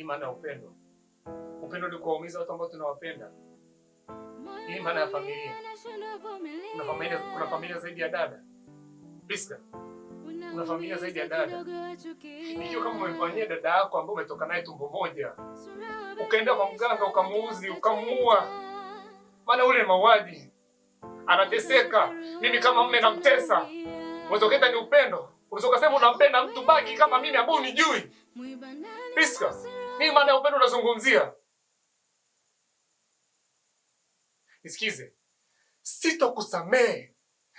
Hii maana ya upendo. Upendo ni kuwaumiza watu ambao tunawapenda. Hii maana ya familia. Kuna familia zaidi ya dada. Priska, una familia zaidi ya dada. Ikiwa kama umemfanyia dada yako ambaye umetoka naye tumbo moja, ukaenda kwa mganga ukamuuzi, ukamuua, maana ule mauaji, anateseka. Mimi kama mume namtesa. Unazoketa ni upendo. Unazokasema unampenda mtu baki kama mimi ambao unijui. Priska, nini maana ya upendo unazungumzia? Nisikize. Sitokusamehe.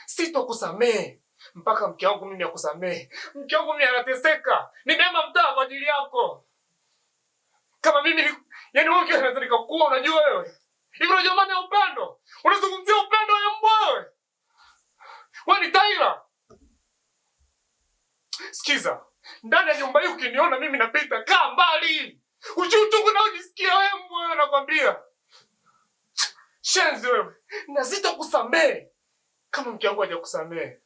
Sitokusamehe mpaka mke wangu mimi akusamehe. Mke wangu mimi anateseka. Nimeama mtaa kwa ajili yako. Kama mimi yaani wewe unaweza nikakuua, unajua wewe. Hivi unajua maana ya upendo? Unazungumzia upendo wewe mbwa wewe. Wewe ni Taira. Sikiza. Ndani ya nyumba hii ukiniona mimi napita, kaa mbali. Ujutu unaojisikia wewe mbwa, nakwambia. Shenzi wewe. Na sitakusamehe kama mke wangu hajakusamehe.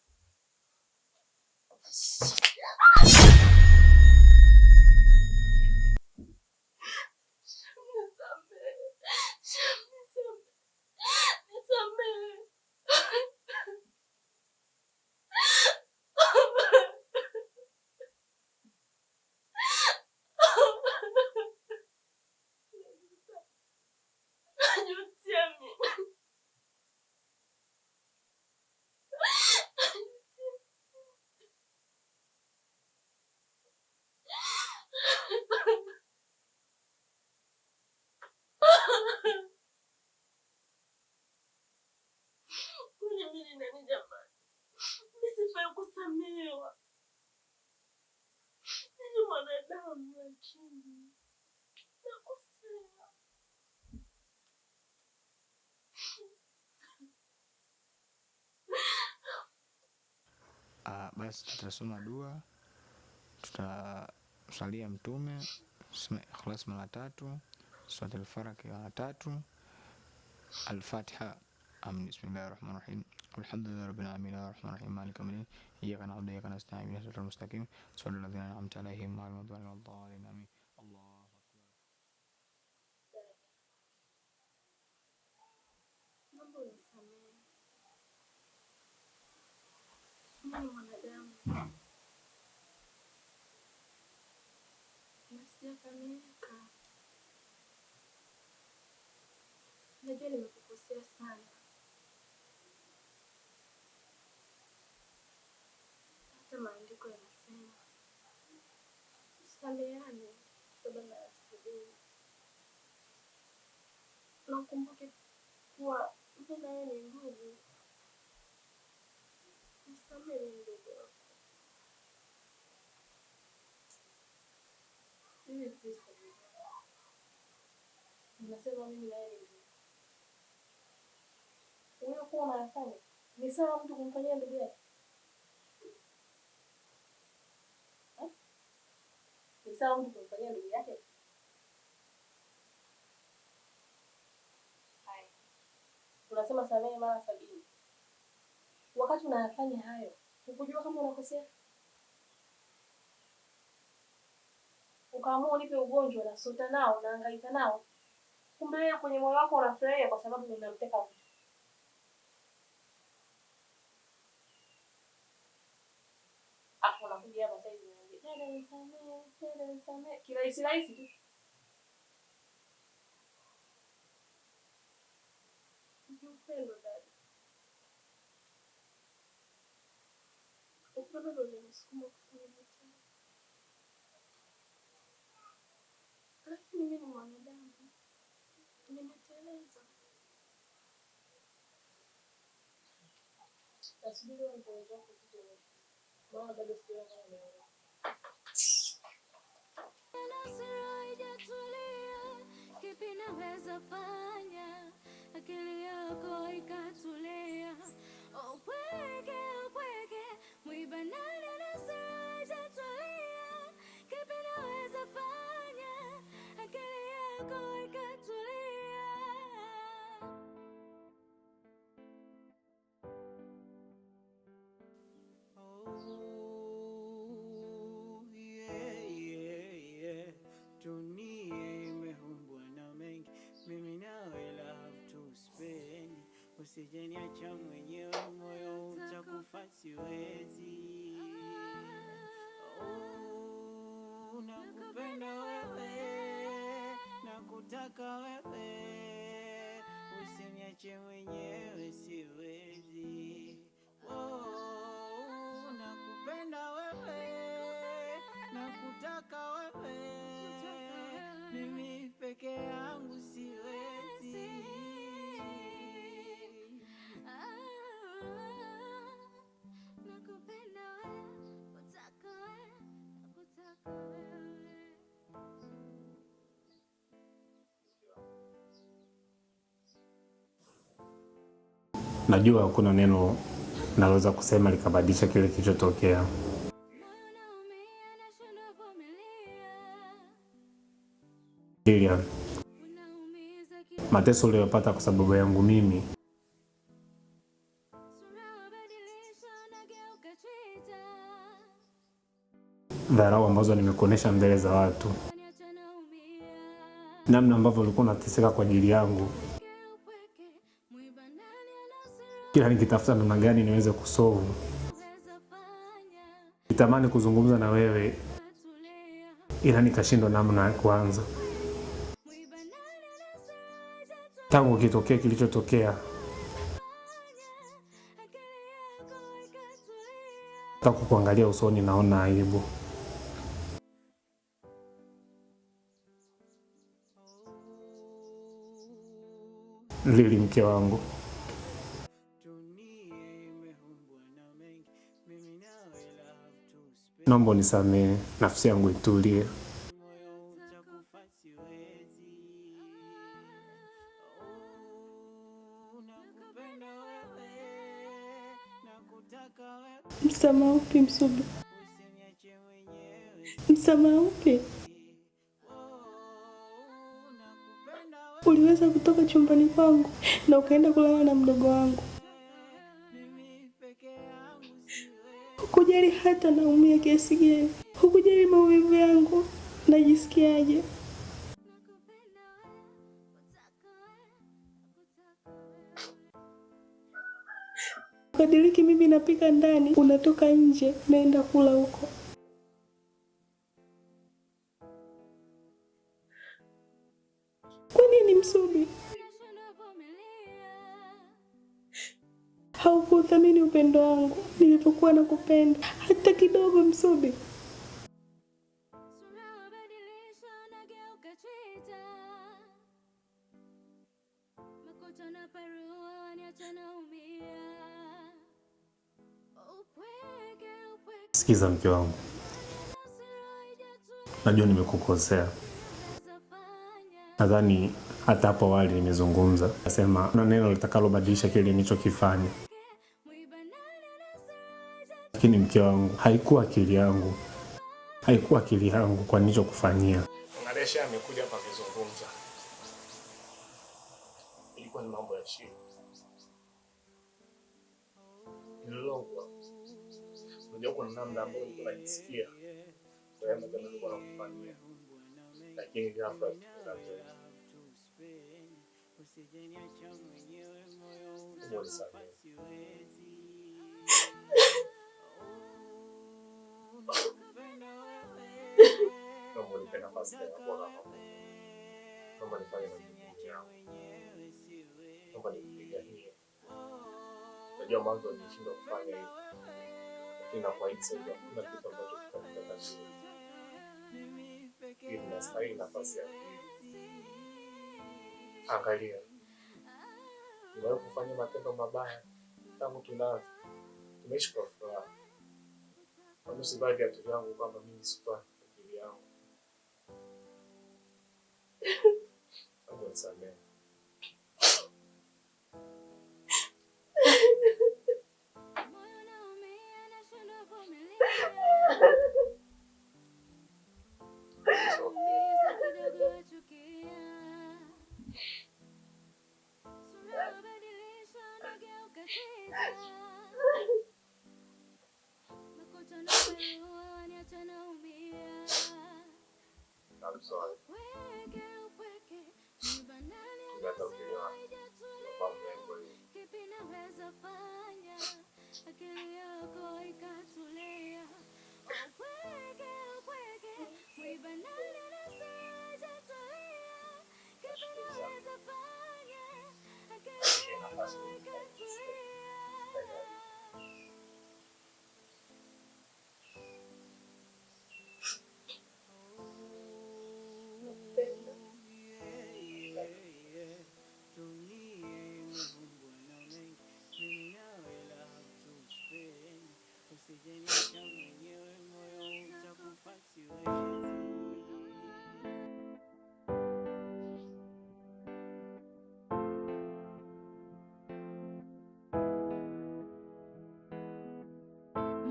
Kusamehewa. Ni mwanadamu lakini nakosea. Basi tutasoma dua, tutasalia mtume, Ikhlas mara 3, Surat al-Falaq mara 3, Al-Fatiha. Bismillahirrahmanirrahim. Alhamdulillahi rabbil alamin arrahmanirrahim maliki yawmiddin iyyaka na'budu wa iyyaka nasta'in ihdinas siratal mustaqim siratal ladzina an'amta 'alaihim ghayril maghdubi 'alaihim waladdallin amin. Allahu akbar. Mambo nisamehe. Mimi mwanadamu. Nasijakamilika. Najua nimekukosea sana. Hata maandiko yanasema sameheane sababu ya sabuni. Na ukumbuke kuwa mimi na wewe ni ndugu. Nisamehe ndugu yako. Mimi Kristo. Ninasema mimi na wewe ni ndugu. Wewe kwa unafanya ni sawa mtu kumfanyia ndugu yake? Ni sawa mtu kumfanyia ndugu yake? Hai. Unasema samehe mara 70. Wakati unayafanya hayo, ukujua kama unakosea? Ukaamua unipe ugonjwa na sota nao na hangaika nao. Kumbe wewe kwenye moyo wako unafurahia kwa sababu unamteka mtu. Hapo unakuja hapa sasa hivi unaniambia, "Dada nisamehe." Kirahisi rahisi tu. Upendo dada. Upendo ndio unanisukuma kufanya vitu. Lakini mimi ni mwanadamu. Nimeteleza. Tasubiri mpenzi wako kidogo. Maana bado sijaona leo. Kipi naweza fanya akili yako ikatulia? Upweke mwiba nani nasira tulia. Kipi naweza fanya akili yako ikatulia? Oh, yeah, yeah, yeah. Dunia usijeniacha mwenyewe, moyo utakufa siwezi. Nakupenda wewe, nakutaka wewe, usiniache mwenyewe siwezi. Nakupenda wewe, nakutaka wewe, mimi peke yangu siwezi. Nakupenda wewe, nakutaka wewe, nakutaka wewe. Najua hakuna neno naweza kusema likabadilisha kile kilichotokea. Lilian, mateso uliyopata kwa sababu yangu mimi, dharau ambazo nimekuonesha mbele za watu, namna ambavyo ulikuwa unateseka kwa ajili yangu, kila nikitafuta namna gani niweze kusolve, nitamani kuzungumza na wewe ila nikashindwa namna ya kuanza. Tangu kitokea kilichotokea, hata kukuangalia usoni naona aibu. Lili, mke wangu, naomba unisamehe, nafsi yangu itulie. Msamaha upi Msubi? Msamaha upi? Uliweza kutoka chumbani kwangu na ukaenda kulala na mdogo wangu. Hukujali hata naumia kiasi gani. Hukujali maumivu yangu najisikiaje. Kadiriki mimi napika ndani, unatoka nje, naenda kula huko. Kwa nini Msubi? Haukuthamini upendo wangu nilipokuwa nakupenda hata kidogo Msubi. Sikiza mke wangu, najua nimekukosea. Nadhani hata hapo awali nimezungumza, nasema na neno litakalobadilisha kile nilichokifanya. Lakini mke wangu, haikuwa akili yangu kwa nilichokufanyia. Ngadesha amekuja hapa kuzungumza. Ilikuwa ni mambo ya chini. Nililogwa. Unajua kuna namna ambayo nilikuwa najisikia. Kwa hiyo ndio nilikuwa nakufanyia. Lakini ghafla usijeniacha mwenyewe, moyo utakufa siwezi. Nakupenda wewe, nakutaka wewe, naomba nifanye majukumu yangu. Naomba nipiganie. Najua mwanzo nilishindwa kufanya hivyo. Lakini nakuahidi sasa hakuna kitu ambacho kitakutatiza. Hii ninastahili nafasi ya pili. Angalia. Nimewahi kufanya matendo mabaya tangu tunaanza. Tumeishi kwa furaha. Kwa baadhi ya vitu vyangu kwamba mimi sikuwa akili yangu. Mungu nisamehe. I'm sorry. weza fanya akili yako ikatulia. Upweke, upweke, mwiba ndani anasema hajatulia. Kipi naweza fanya akili yako ikatulia.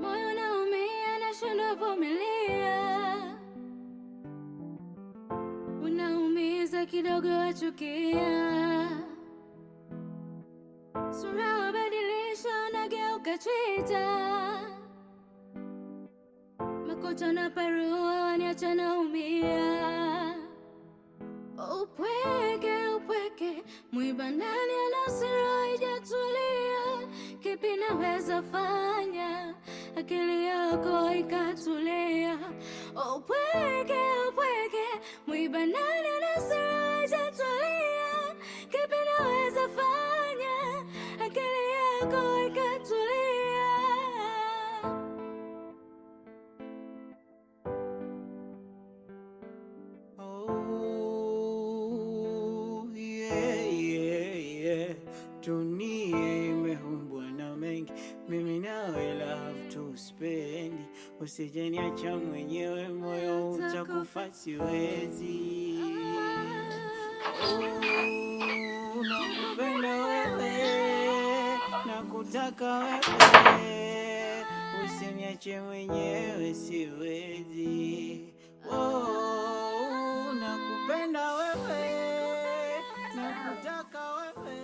Moyo unaumia, nashindwa vumilia. Unaumiza kidogo, wachukia. Sura wabadilisha, unageuka chita. Makocha na parua, waniacha naumia. Upweke, upweke, mwiba ndani anasira haijatulia. Kipi naweza fanya akili yako ikatulia. Upweke, upweke, mwiba ndani anasira haijatulia. Kipi naweza fanya akili yako ikatulia. Dunia imeumbwa na mengi, mimi nawe love to spend. Usijeniacha mwenyewe, moyo utakufa siwezi. Nakupenda wewe, nakutaka wewe, usiniache mwenyewe siwezi. Nakupenda wewe, nakutaka wewe.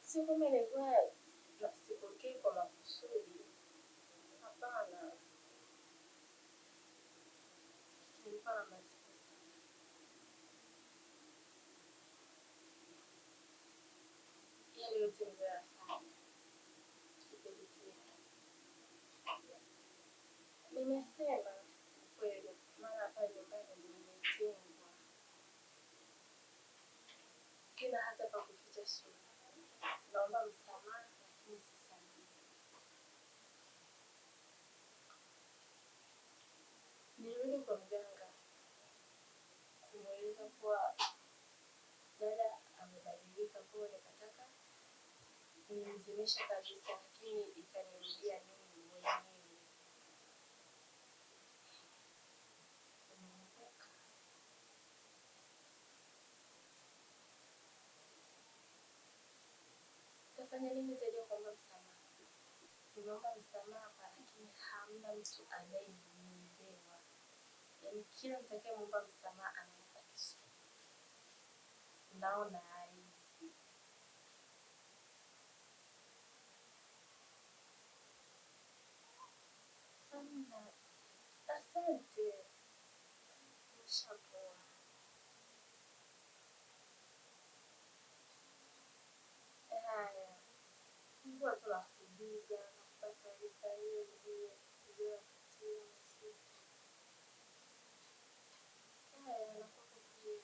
Sio kama ilikuwa nasipokei kwa makusudi. Hapana. Nilikuwa na masikio. Yale yote niliyofanya. Nimesema kweli, maana hapa nyumbani nimetengwa. Sina hata pa kuficha sura. Naomba msamaha, lakini sisamehe. Nilirudi kwa mganga kumweleza kuwa dada amebadilika, kwa nikataka nimzimishe kabisa, lakini ikanirudia mimi mwenyewe. Tafanya nini zaidi ya kuomba msamaha? Nimeomba msamaha lakini hamna mtu anayenielewa. Yaani kila nitakayemwomba msamaha ananipa kisu. Naona aibu. Asante. Nishapoa. Mbona tunakubiga na kupata taarifa hiyo ndio kutia msiba. Nakupa pia.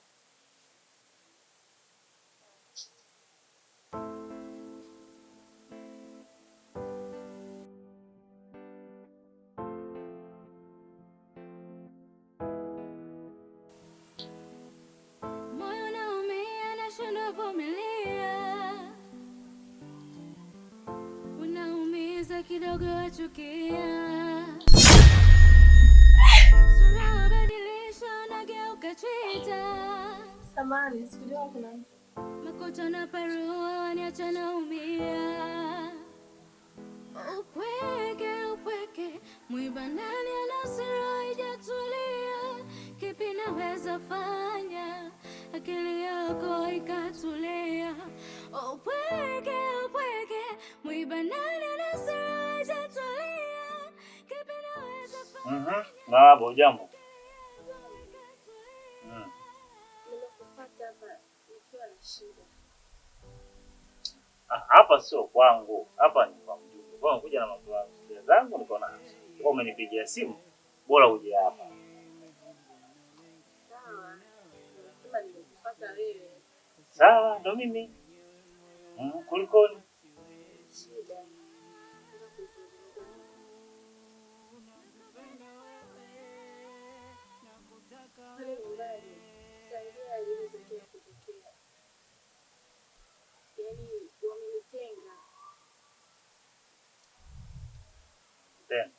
Moyo unaumia, nashindwa vumilia. Unaumiza kidogo, wachukia. Sura wabadilisha, unageuka chita. Samahani, sikujua kuna mtu. Makocha na parua, waniacha naumia. Upweke, upweke, mwiba ndani anasira haijatulia. Kipi naweza fanya akili yako Marahaba, jambo. Nimekupata hapa nikiwa na shida. Hapa sio kwangu. Hapa ni kwa mjumbe. Kwa nini kuja na mambo yangu niko na. Kwa umenipigia simu, bora uje hapa. Sawa. Nasema nimekupata wewe. Sawa, ndo mimi. Kulikoni? Shida. Pale nyumbani, tangia iliyotokea kutokea. Yaani wamenitenga. Tena.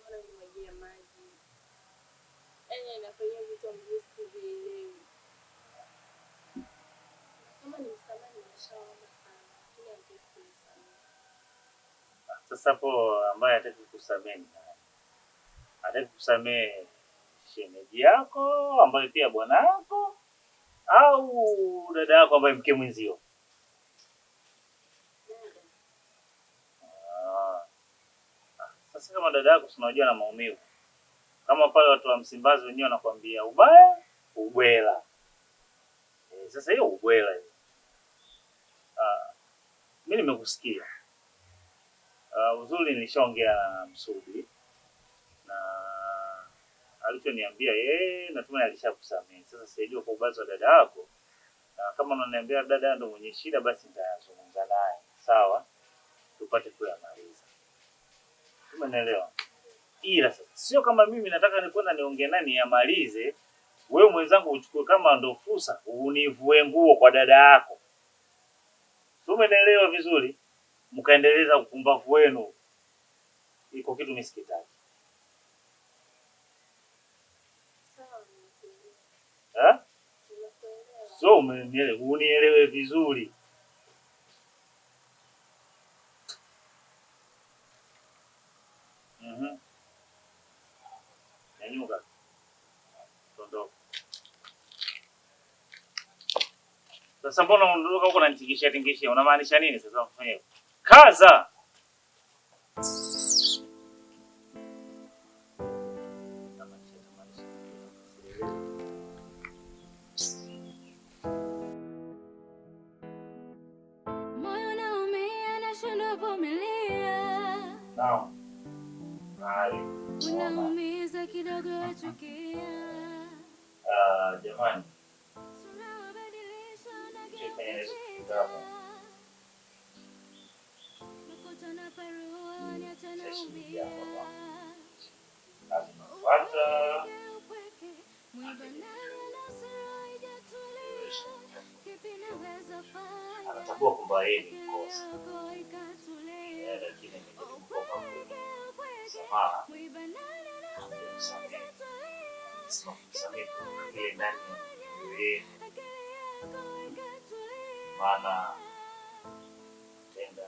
Wananimwagia maji. Yaani inafanyia vitu ambavyo sivielewi. Kama ni msamaha nimeshaomba sana, lakini hataki kunisamehe. Sasa hapo ambaye hataki kusamehe, hataki kusamehe shemeji yako ambaye pia bwana yako au dada yako ambaye mke mwenzio? Sasa kama dada yako unajua na maumivu. Kama pale watu wa Msimbazi wenyewe wanakuambia ubaya ubwela. Sasa hiyo ubwela hiyo. Mimi nimekusikia. Uzuri nilishaongea na Msudi na alichoniambia yeye natumai alishakusamehe. Sasa sijui kwa ubazo wa dada yako. Na kama unaniambia dada ndo mwenye shida basi nitazungumza naye. Sawa? Tupate kuyamaliza. Umeelewa? Ila sasa sio kama mimi nataka nikwenda niongee naye niyamalize, wewe mwenzangu uchukue kama ndo fursa univue nguo kwa dada yako. Umeelewa vizuri? Mkaendeleza upumbavu wenu. Iko kitu misikitaki. Sawa, nimekuelewa. So unielewe vizuri. Nyanyuka. Tondoka. Sasa mbona unaondoka huko unanitingishia? Unamaanisha nini sasa unafanya hivyo? Kaza. Moyo unaumia nashindwa vumilia. Naam. Unaumiza kidogo achukia. Jamani. Tunabadilisha na Chekeni nakuta na parua niacha naumia. Fuata. Mwiba ndani na sura haijatulia. Kipi naweza fanya? Anatambua kwamba yeye ni mkosa. Lakini Mwiba ndani na sura haijatulia. Maana tenda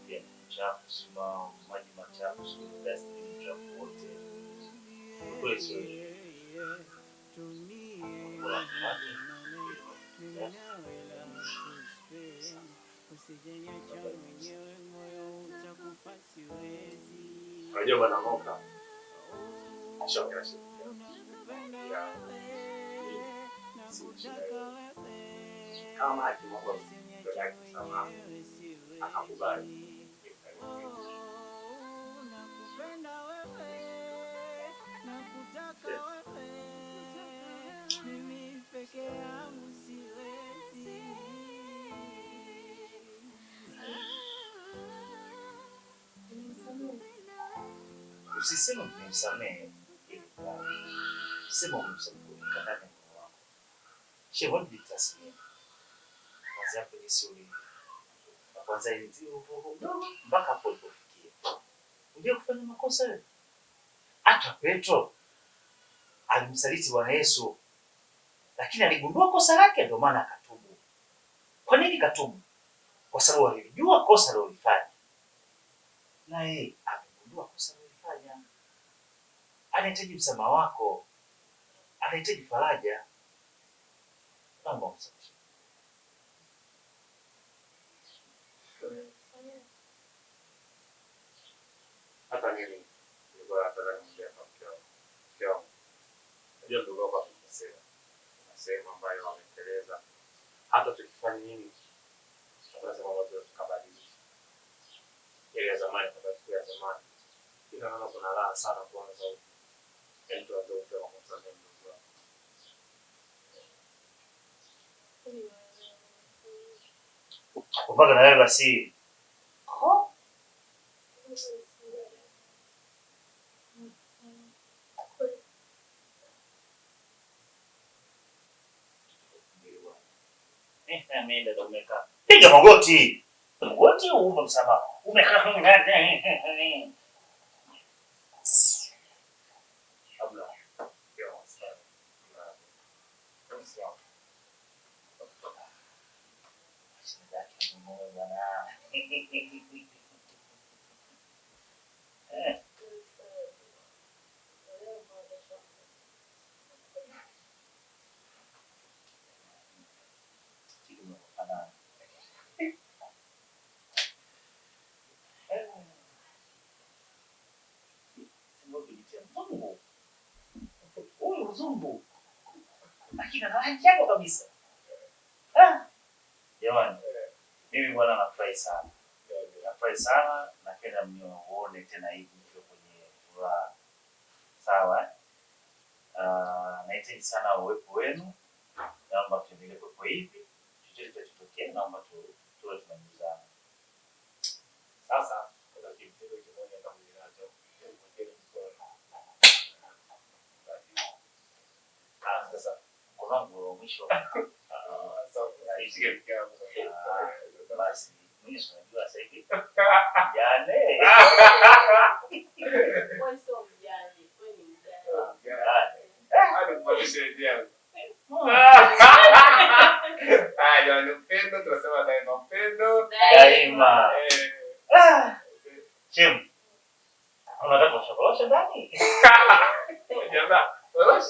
pia chafu, sima maji machafu, dustbin chafu wote. Kwa hiyo unajua bwana Moka ashokera shida. Kama akimwomba mtoto wake msamaha akakubali. Nakupenda wewe, nakutaka wewe, mimi peke yangu siwezi. Usiseme umemsamehe. Sema umemsamehe ndani ya moyo wako. Shevo nitasema. Kwanza hapo ni sio na kwanza ile ndio mpaka hapo ulipofikia. Unje kufanya makosa wewe. Hata Petro alimsaliti Bwana Yesu. Lakini aligundua kosa lake ndio maana akatubu. Kwa nini katubu? Kwa sababu alijua kosa alilofanya. Na yeye amegundua kosa alilofanya. Anahitaji msamaha wako. Anahitaji faraja. Naomba msamaha. Hata nini? sehemu ambayo wameteleza. Hata tukifanya nini, tunasema watu tukabadilisha. Ile ya zamani kwa ya zamani. Ila naona kuna raha sana kuona sauti. Mtu anazungumza kwa mtandao mdogo. Mpaka na wewe basi. Ameenda ndo umekaa. Piga magoti. Magoti uombe msamaha. Umekaa ngani? Abla. Yo, sana. Sio. Zumbu. Akina rangi yako kabisa. Jamani, mimi bwana nafurahi sana. Nafurahi sana, napenda mnione tena hivi ndio kwenye furaha. Sawa? Nahitaji sana uwepo wenu. Naomba tuendelee kuwepo hivi. Chochote kitotokea naomba tuwe tunajuzana. Sasa kuna kitu kimoja kama ninacho. Sasa kuna mwisho. Basi mimi unajua sasa hivi. Jane. Wewe sio mjane, wewe ni mjane. Hadi kubadilisha idea. Jamani, upendo tunasema daima, upendo Daima. Shem. Unataka chokolate ndani? Jamaa, wewe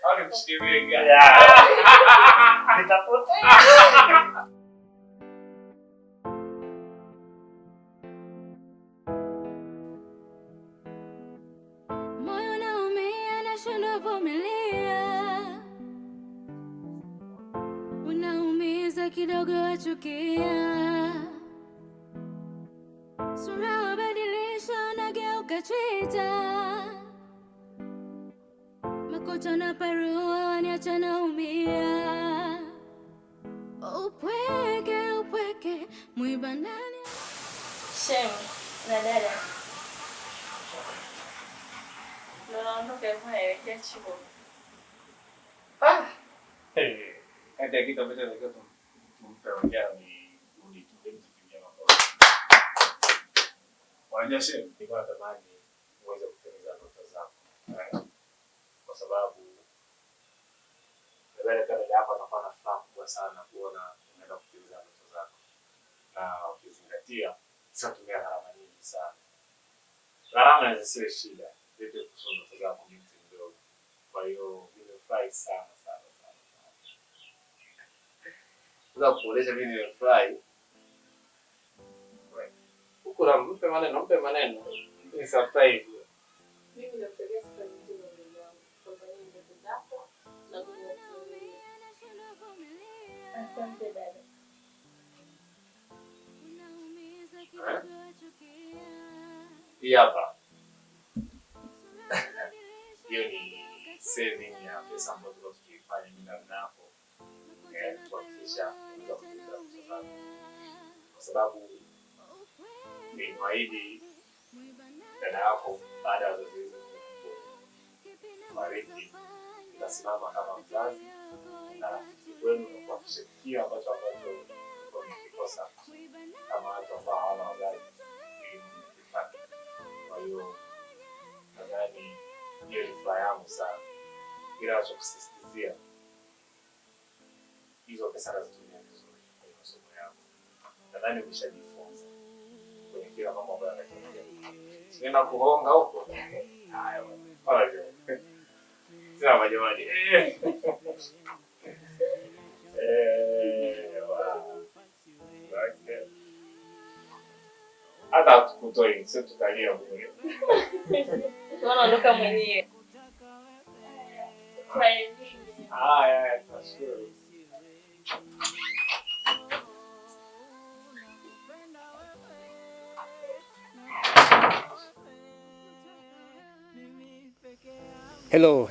au nikushikilie gani? Nitapotea. Moyo unaumia, nashindwa vumilia. Unaumiza kidogo, wachukia. Sura wabadilisha, unageuka chita. Makocha na parua, waniacha naumia. Upweke, mwiba ndani. Shem, na dada. Naondoka hivyo naelekea chuo. Kati ya kitu ambacho nataka tumpeongea ni kutumia mambo. Wajua Shem, nilikuwa natamani uweze kutimiza ndoto zako. Kwa sababu nadhani kama dada yako anakuwa na furaha kubwa sana kuona unaenda kutimiza ndoto zako. Na ukizingatia sasa tumia gharama nyingi sana. Gharama hizo sio shida. Vipi kuhusu ndoto zako ni mtu mdogo. Kwa hiyo nimefurahi sana. Unaweza kueleza mimi nimefurahi. Huko na mpe maneno. Ni surprise. Mimi nakutegea safari nzuri ndugu yangu. Kwa nini ndoto zako na kuokoa. Asante dada. Hii hapa. Hiyo ni saving ya pesa ambayo tukifanya mimi na nako. Kuhakikisha kwa sababu nimeahidi dada yako baada ya wazazi kufariki nitasimama kama mzazi na rafiki wenu na kuhakikisha kila ambacho mkikosa kama watu ambao hawana wazazi mkifanya. Kwa hiyo nadhani hiyo ni furaha yangu sana, ila nachokusisitizia hizo pesa nazitumia vizuri kwenye masomo yako. Nadhani umeshajifunza kwenye kila mambo ambayo yanatokea. Sina kuhonga huko. Haya bwana. Sawa jamani. Hata tukutoi, sio tukalia bure. Tunaondoka mwenyewe. Kwa nini? Haya, tunashukuru. Hello.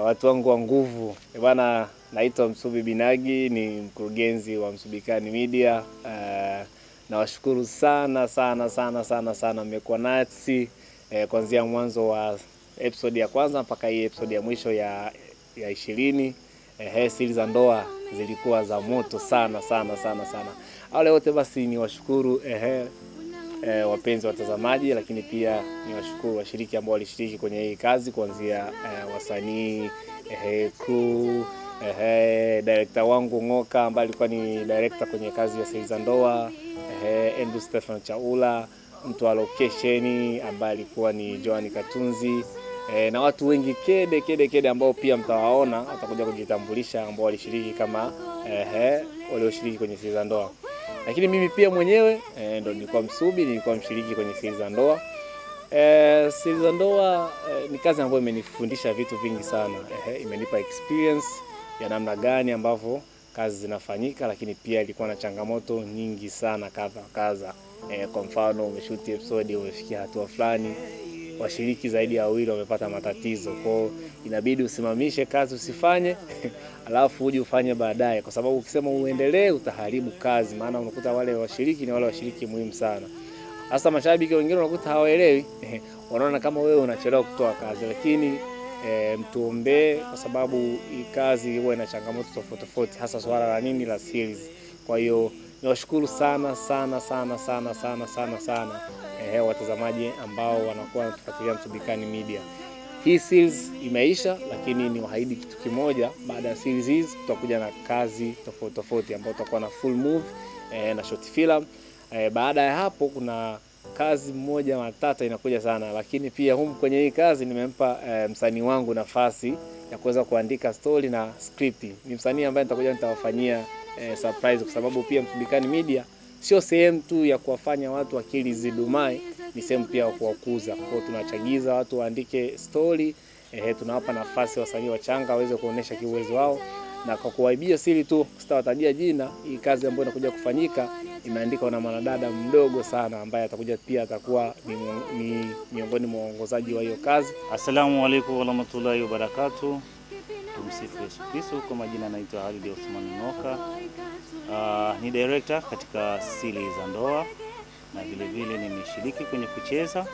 Watu wangu wa nguvu. Bwana, naitwa Msubi Binagi, ni mkurugenzi wa Msubikani Media. Nawashukuru sana mmekuwa nasi kuanzia mwanzo wa episode ya kwanza mpaka hii episode ya mwisho ya 20. Series za ndoa zilikuwa za moto sana. Wale wote basi ni washukuru wapenzi watazamaji, lakini pia ni washukuru washiriki ambao walishiriki kwenye hii kazi, kuanzia wasanii, crew, director wangu Ngoka ambaye alikuwa ni director kwenye kazi ya Series za ndoa, Andrew Stefan Chaula, mtu wa location ambaye alikuwa ni Joan Katunzi, na watu wengi kede ambao pia mtawaona watakuja kujitambulisha, ambao walishiriki kama walioshiriki kwenye Series za ndoa. Lakini mimi pia mwenyewe ndo nilikuwa Msubi, nilikuwa mshiriki kwenye Series za ndoa. Series za ndoa ni kazi ambayo imenifundisha vitu vingi sana. Imenipa experience ya namna gani ambavyo kazi zinafanyika, lakini pia ilikuwa na changamoto nyingi sana kadha. Kwa mfano umeshoot episode, umefikia hatua fulani, washiriki zaidi ya wawili wamepata matatizo. Kwa inabidi usimamishe kazi usifanye alafu uje ufanye baadaye, kwa sababu ukisema uendelee utaharibu kazi, maana unakuta wale washiriki ni wale washiriki muhimu sana. Hasa mashabiki wengine unakuta hawaelewi wanaona kama wewe unachelewa kutoa kazi, lakini mtuombee, kwa sababu hii kazi huwa ina changamoto tofauti, hasa swala la nini la series. Kwa hiyo niwashukuru sana watazamaji ambao wanakuwa wanatufuatilia Msubikani Media. Hii series imeisha, lakini ni waahidi kitu kimoja, baada ya series hizi tutakuja na kazi tofauti ambayo tutakuwa na full movie na short film. Baada ya hapo kuna kazi moja matata inakuja sana, lakini pia humu kwenye hii kazi nimempa msanii wangu nafasi ya kuweza kuandika story na script. Ni msanii ambaye nitawafanyia surprise, kwa sababu pia Msubikani Media sio sehemu tu ya kuwafanya watu akili zidumai, ni sehemu pia ya kuwakuza. Kwa tunachagiza watu waandike story, tunawapa nafasi wasanii wachanga waweze kuonesha kiuwezo wao, na kwa kuwaibia siri tu sitawatajia jina. Hii kazi ambayo inakuja kufanyika imeandikwa na mwanadada mdogo sana ambaye atakuwa ni miongoni mwa waongozaji wa hiyo kazi. Assalamu alaykum warahmatullahi wabarakatuh. Tumsifu Yesu Kristo. Kwa majina naitwa Halid Osman Ngoka. Ni director katika Series za ndoa na vile nimeshiriki kwenye kucheza.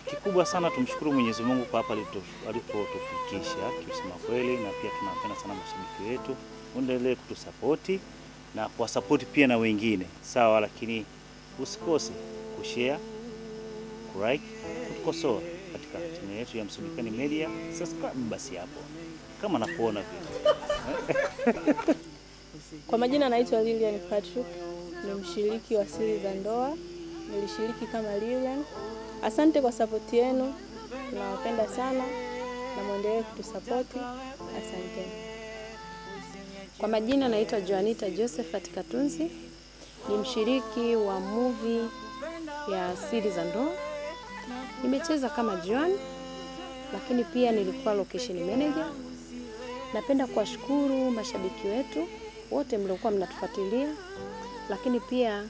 Kikubwa sana tumshukuru Mwenyezi Mungu kwa hapa alipotufikisha, kusema kweli, na pia tunapenda sana mashabiki wetu. Endelee kutusapoti na kuwasapoti pia na wengine. Sawa, lakini usikose kushare, kulike, kukosoa katika channel yetu ya Msubikani Media. Subscribe basi hapo kama nakuona vile. Kwa majina naitwa Lilian Patrick, ni mshiriki wa Series za ndoa. Nilishiriki kama Lilian. Asante kwa support yenu. Tunawapenda sana na muendelee kutusapoti. Asante. Kwa majina naitwa Joanita Josephat Katunzi, ni mshiriki wa movie ya Series za ndoa. Nimecheza kama Joan, lakini pia nilikuwa location manager. Napenda kuwashukuru mashabiki wetu wote mliokuwa mnatufuatilia, lakini pia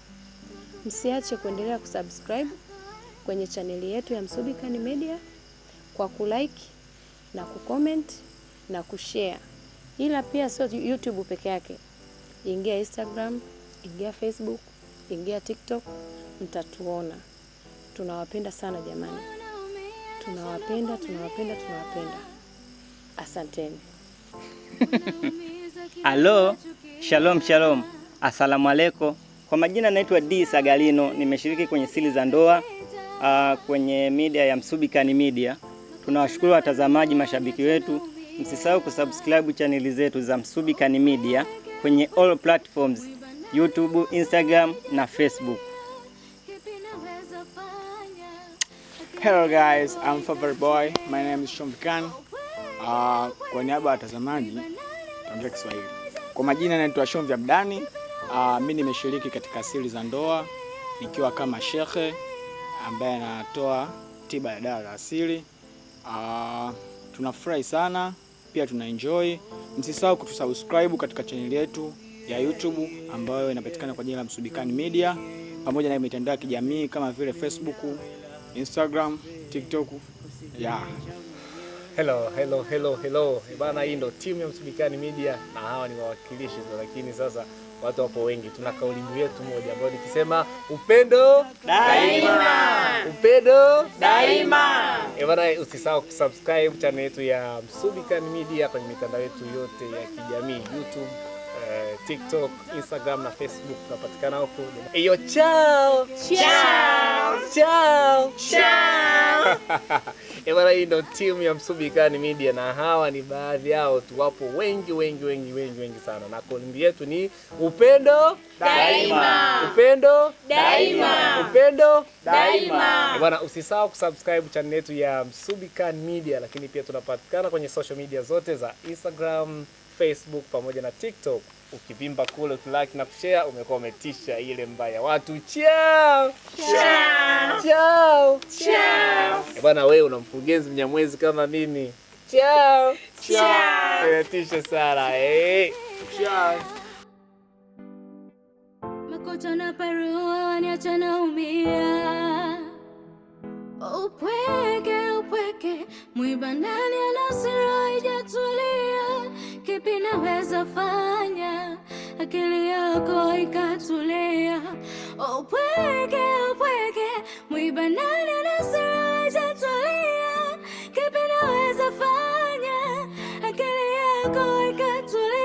msiache kuendelea kusubscribe kwenye chaneli yetu ya Msubikani Media kwa kulike na kucomment na kushare. Ila pia sio YouTube peke yake. Ingia Instagram, ingia Facebook, ingia TikTok, mtatuona. Tunawapenda sana jamani. Tunawapenda. Asanteni. Halo, shalom. Asalamu alaykum. Kwa majina naitwa D Sagalino, nimeshiriki kwenye Series za ndoa kwenye media ya Msubikani Media. Tunawashukuru watazamaji, mashabiki wetu. Msisahau kusubscribe channel zetu za Msubikani Media kwenye all platforms, YouTube, Instagram na Facebook. Hello guys, I'm Favorite Boy. My name is Shombikan. Kwa niaba ya watazamaji tuongee Kiswahili. Kwa majina naitwa Shomvi Abdani. Mimi nimeshiriki katika Series za ndoa nikiwa kama shekhe ambaye anatoa tiba ya dawa za asili. Tunafurahi sana, pia tunaenjoy. Msisahau kutusubscribe katika channel yetu ya YouTube ambayo inapatikana kwa jina la Msubikani Media, pamoja na mitandao ya kijamii kama vile Facebook, Instagram, TikTok. Hello. Bana, hii ndo timu ya Msubikani Media na hawa ni wawakilishi, lakini sasa watu wapo wengi. Tuna kauli mbiu yetu moja ambayo nikisema upendo daima. Upendo daima. Bana, usisahau kusubscribe channel yetu ya Msubikani Media kwenye mitandao yetu yote ya kijamii, YouTube, TikTok, Instagram na Facebook, tunapatikana huko. Eyo, ciao. Bana, hii ndo timu ya Msubikani Media na hawa ni baadhi yao tu, wapo wengi sana, na kauli mbiu yetu ni upendo daima. Upendo daima. Upendo daima. Bana, usisahau kusubscribe channel yetu ya Msubikani Media, lakini pia tunapatikana kwenye social media zote za Instagram, Facebook pamoja na TikTok. Ukivimba kule, ukilike na kushare, umekuwa umetisha ile mbaya watu. Ciao. Bwana, wewe una mkurugenzi Mnyamwezi kama mimi. Ciao. Umetisha sana. Ciao. Makocha na parua waniacha naumia. Upweke mwiba ndani anasira haijatulia. Kipi naweza fanya akili yako ikatulia? Upweke mwiba ndani anasira haijatulia. Kipi naweza fanya akili yako ikatulia?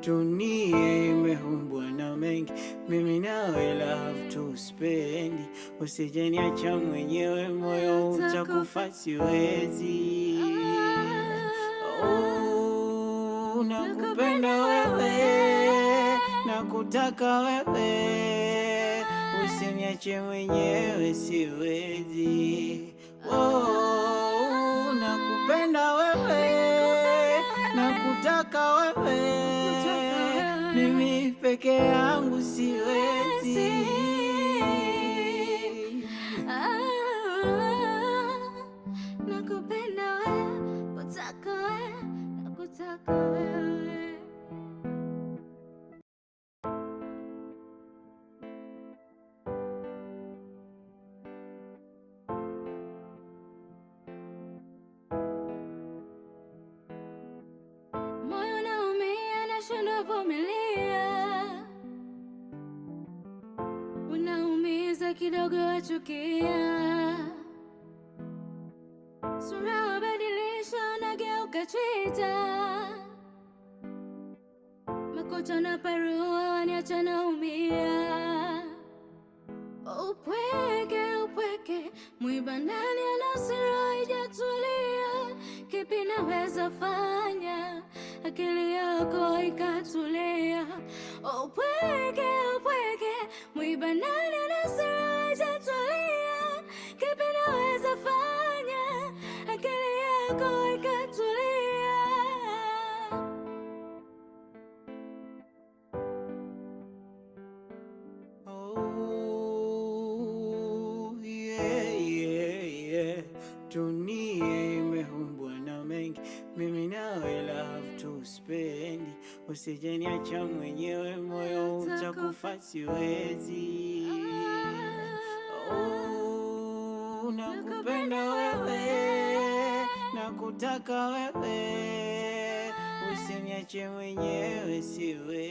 Dunia imeumbwa na mengi, mimi nawe love to spend. Usijeniacha mwenyewe, moyo utakufa siwezi. Nakupenda wewe, nakutaka wewe, usiniache mwenyewe siwezi. Nakupenda wewe, nakutaka wewe, mimi peke yangu siwezi. Nakupenda wewe, nakutaka wewe. Moyo naumia, nashindwa vumilia. Unaumiza kidogo, wachukia. Sura wabadilisha, unageuka chita. Makocha na parua waniacha naumia. Upweke mwiba ndani anasira haijatulia. Kipi naweza fanya akili yako ikatulia? Upweke mwiba ndani anasira haijatulia. Kipi naweza fanya akili yako ikatulia? Dunia imeumbwa na mengi, mimi nawe love to spend. Usijeniacha mwenyewe, moyo utakufa siwezi. Nakupenda wewe, nakutaka wewe, usiniache mwenyewe siwezi.